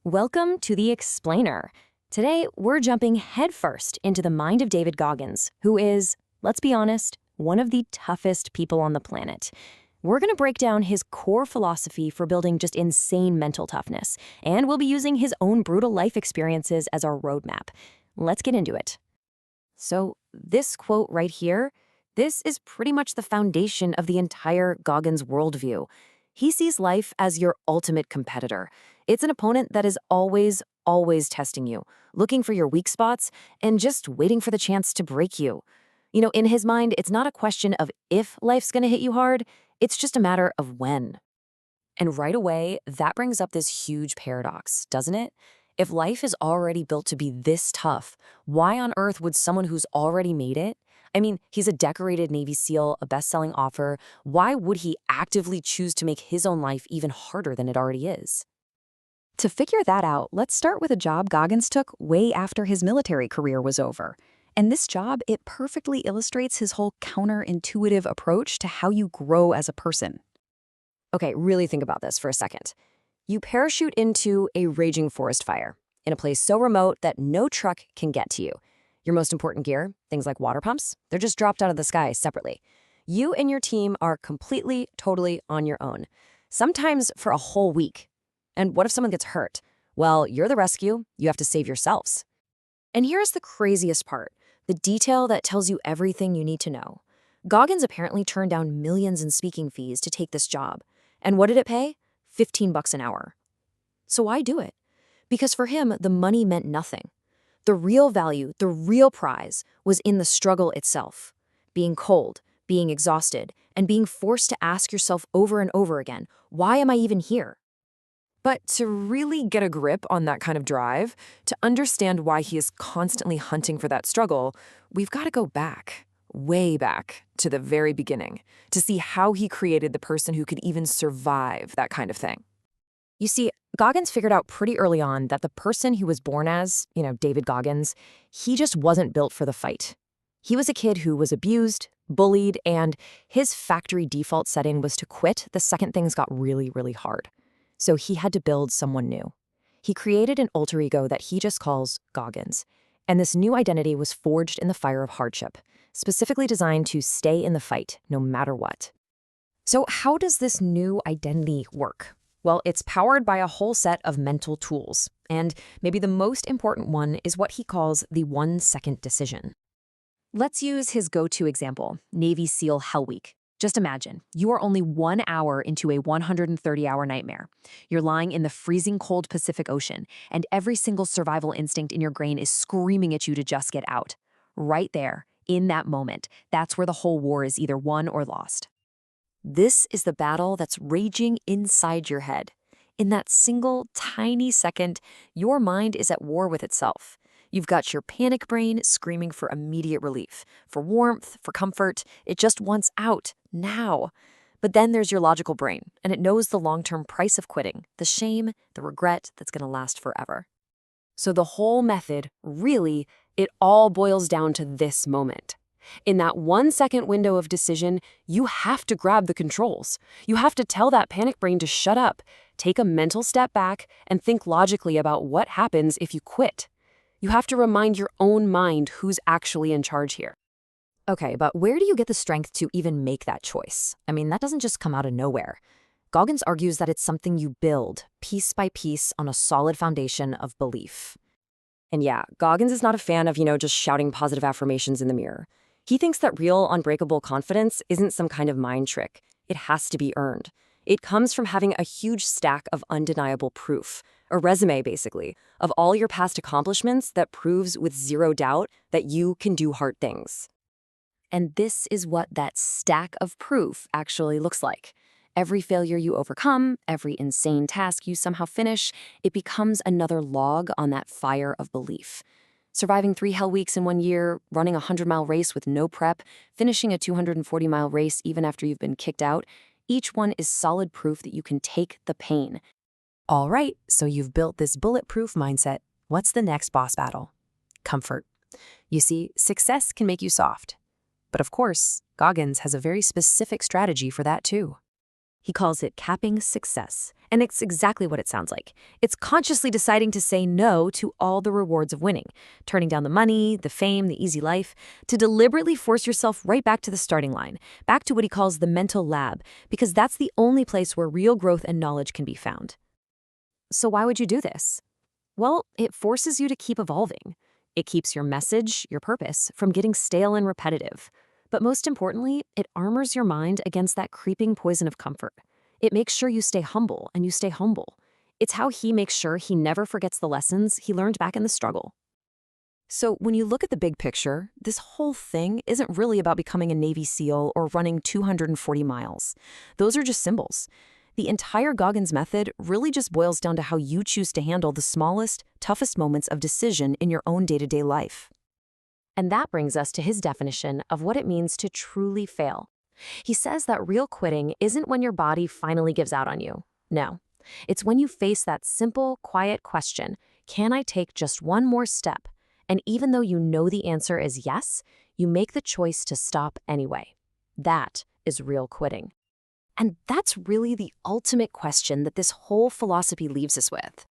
Welcome to The Explainer. Today, we're jumping headfirst into the mind of David Goggins, who is, let's be honest, one of the toughest people on the planet. We're going to break down his core philosophy for building just insane mental toughness, and we'll be using his own brutal life experiences as our roadmap. Let's get into it. So, this quote right here, this is pretty much the foundation of the entire Goggins worldview. He sees life as your ultimate competitor. It's an opponent that is always testing you, looking for your weak spots, and just waiting for the chance to break you. In his mind, it's not a question of if life's gonna hit you hard, it's just a matter of when. And right away, that brings up this huge paradox, doesn't it? If life is already built to be this tough, why on earth would someone who's already made it? I mean, he's a decorated Navy SEAL, a best-selling author. Why would he actively choose to make his own life even harder than it already is? To figure that out, let's start with a job Goggins took way after his military career was over. And this job, it perfectly illustrates his whole counterintuitive approach to how you grow as a person. Okay, really think about this for a second. You parachute into a raging forest fire in a place so remote that no truck can get to you. Your most important gear, things like water pumps, they're just dropped out of the sky separately. You and your team are completely, totally on your own, sometimes for a whole week. And what if someone gets hurt? Well, you're the rescue. You have to save yourselves. And here's the craziest part, the detail that tells you everything you need to know. Goggins apparently turned down millions in speaking fees to take this job. And what did it pay? $15 an hour. So why do it? Because for him, the money meant nothing. The real value, the real prize, was in the struggle itself. Being cold, being exhausted, and being forced to ask yourself over and over again, why am I even here? But to really get a grip on that kind of drive, to understand why he is constantly hunting for that struggle, we've got to go back, way back, to the very beginning, to see how he created the person who could even survive that kind of thing. You see, Goggins figured out pretty early on that the person he was born as, David Goggins, he just wasn't built for the fight. He was a kid who was abused, bullied, and his factory default setting was to quit the second things got really, really hard. So he had to build someone new. He created an alter ego that he just calls Goggins. And this new identity was forged in the fire of hardship, specifically designed to stay in the fight no matter what. So how does this new identity work? Well, it's powered by a whole set of mental tools. And maybe the most important one is what he calls the 1-second decision. Let's use his go-to example, Navy SEAL Hell Week. Just imagine, you are only 1 hour into a 130-hour nightmare. You're lying in the freezing cold Pacific Ocean, and every single survival instinct in your brain is screaming at you to just get out. Right there, in that moment, that's where the whole war is either won or lost. This is the battle that's raging inside your head. In that single, tiny second, your mind is at war with itself. You've got your panic brain screaming for immediate relief, for warmth, for comfort. It just wants out, now. But then there's your logical brain, and it knows the long-term price of quitting, the shame, the regret that's going to last forever. So the whole method, really, it all boils down to this moment. In that 1-second window of decision, you have to grab the controls. You have to tell that panic brain to shut up, take a mental step back, and think logically about what happens if you quit. You have to remind your own mind who's actually in charge here. Okay, but where do you get the strength to even make that choice? I mean, that doesn't just come out of nowhere. Goggins argues that it's something you build, piece by piece, on a solid foundation of belief. And yeah, Goggins is not a fan of, just shouting positive affirmations in the mirror. He thinks that real, unbreakable confidence isn't some kind of mind trick. It has to be earned. It comes from having a huge stack of undeniable proof, a resume, basically, of all your past accomplishments that proves with zero doubt that you can do hard things. And this is what that stack of proof actually looks like. Every failure you overcome, every insane task you somehow finish, it becomes another log on that fire of belief. Surviving 3 hell weeks in 1 year, running a 100-mile race with no prep, finishing a 240-mile race even after you've been kicked out, each one is solid proof that you can take the pain. All right, so you've built this bulletproof mindset. What's the next boss battle? Comfort. You see, success can make you soft. But of course, Goggins has a very specific strategy for that too. He calls it capping success. And it's exactly what it sounds like. It's consciously deciding to say no to all the rewards of winning, turning down the money, the fame, the easy life, to deliberately force yourself right back to the starting line, back to what he calls the mental lab, because that's the only place where real growth and knowledge can be found. So why would you do this? Well, it forces you to keep evolving. It keeps your message, your purpose, from getting stale and repetitive. But most importantly, it armors your mind against that creeping poison of comfort. It makes sure you stay humble and you stay humble. It's how he makes sure he never forgets the lessons he learned back in the struggle. So when you look at the big picture, this whole thing isn't really about becoming a Navy SEAL or running 240 miles. Those are just symbols. The entire Goggins method really just boils down to how you choose to handle the smallest, toughest moments of decision in your own day-to-day life. And that brings us to his definition of what it means to truly fail. He says that real quitting isn't when your body finally gives out on you. No, it's when you face that simple, quiet question, can I take just one more step? And even though you know the answer is yes, you make the choice to stop anyway. That is real quitting. And that's really the ultimate question that this whole philosophy leaves us with.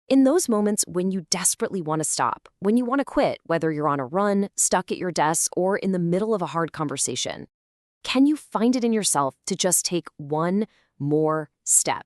In those moments when you desperately want to stop, when you want to quit, whether you're on a run, stuck at your desk, or in the middle of a hard conversation, can you find it in yourself to just take one more step?